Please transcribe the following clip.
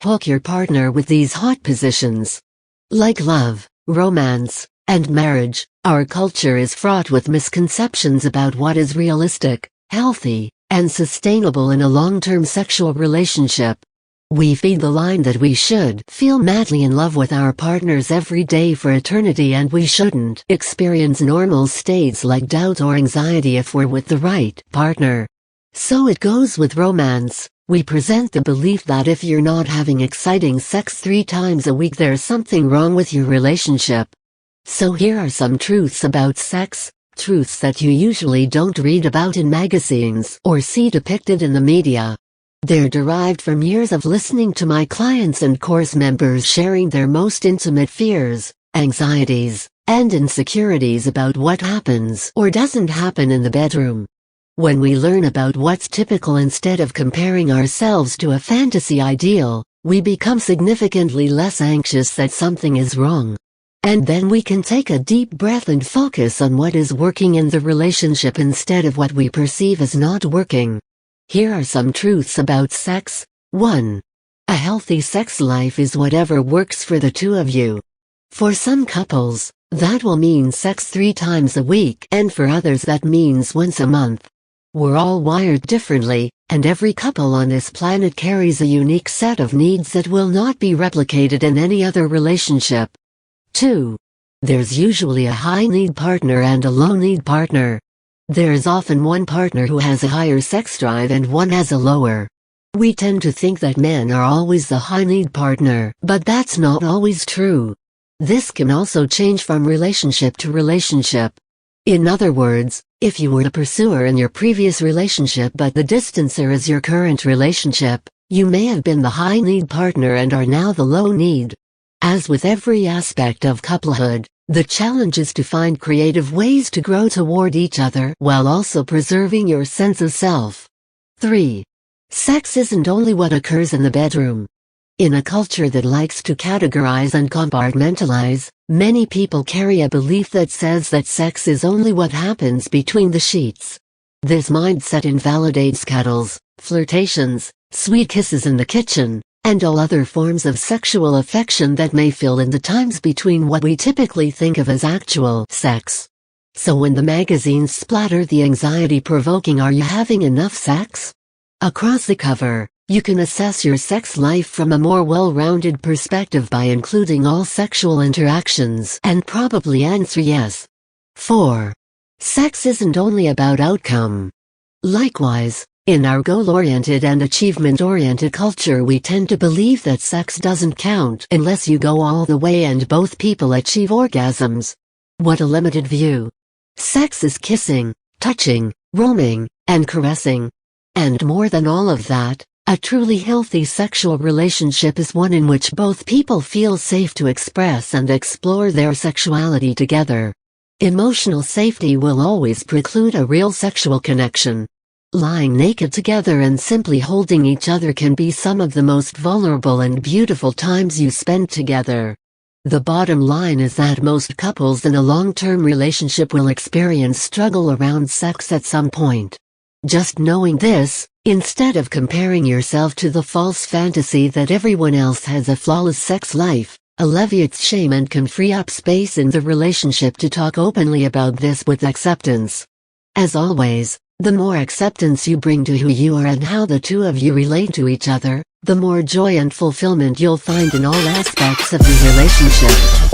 Hook your partner with these hot positions. Like love, romance, and marriage, our culture is fraught with misconceptions about what is realistic, healthy, and sustainable in a long-term sexual relationship. We feed the line that we should feel madly in love with our partners every day for eternity, and we shouldn't experience normal states like doubt or anxiety if we're with the right partner. So it goes with romance. We present the belief that if you're not having exciting sex 3 times a week, there's something wrong with your relationship. So here are some truths about sex, truths that you usually don't read about in magazines or see depicted in the media. They're derived from years of listening to my clients and course members sharing their most intimate fears, anxieties, and insecurities about what happens or doesn't happen in the bedroom. When we learn about what's typical instead of comparing ourselves to a fantasy ideal, we become significantly less anxious that something is wrong. And then we can take a deep breath and focus on what is working in the relationship instead of what we perceive as not working. Here are some truths about sex. 1. A healthy sex life is whatever works for the two of you. For some couples, that will mean sex 3 times a week, and for others that means once a month. We're all wired differently, and every couple on this planet carries a unique set of needs that will not be replicated in any other relationship. 2. There's usually a high-need partner and a low-need partner. There's often one partner who has a higher sex drive and one has a lower. We tend to think that men are always the high-need partner, but that's not always true. This can also change from relationship to relationship. In other words, if you were the pursuer in your previous relationship but the distancer is your current relationship, you may have been the high-need partner and are now the low-need. As with every aspect of couplehood, the challenge is to find creative ways to grow toward each other while also preserving your sense of self. 3. Sex isn't only what occurs in the bedroom. In a culture that likes to categorize and compartmentalize, many people carry a belief that says that sex is only what happens between the sheets. This mindset invalidates cuddles, flirtations, sweet kisses in the kitchen, and all other forms of sexual affection that may fill in the times between what we typically think of as actual sex. So when the magazines splatter the anxiety-provoking "Are you having enough sex?" across the cover, you can assess your sex life from a more well-rounded perspective by including all sexual interactions and probably answer yes. 4. Sex isn't only about outcome. Likewise, in our goal-oriented and achievement-oriented culture, we tend to believe that sex doesn't count unless you go all the way and both people achieve orgasms. What a limited view. Sex is kissing, touching, roaming, and caressing. And more than all of that, a truly healthy sexual relationship is one in which both people feel safe to express and explore their sexuality together. Emotional safety will always preclude a real sexual connection. Lying naked together and simply holding each other can be some of the most vulnerable and beautiful times you spend together. The bottom line is that most couples in a long-term relationship will experience struggle around sex at some point. Just knowing this, instead of comparing yourself to the false fantasy that everyone else has a flawless sex life, alleviates shame and can free up space in the relationship to talk openly about this with acceptance. As always, the more acceptance you bring to who you are and how the two of you relate to each other, the more joy and fulfillment you'll find in all aspects of the relationship.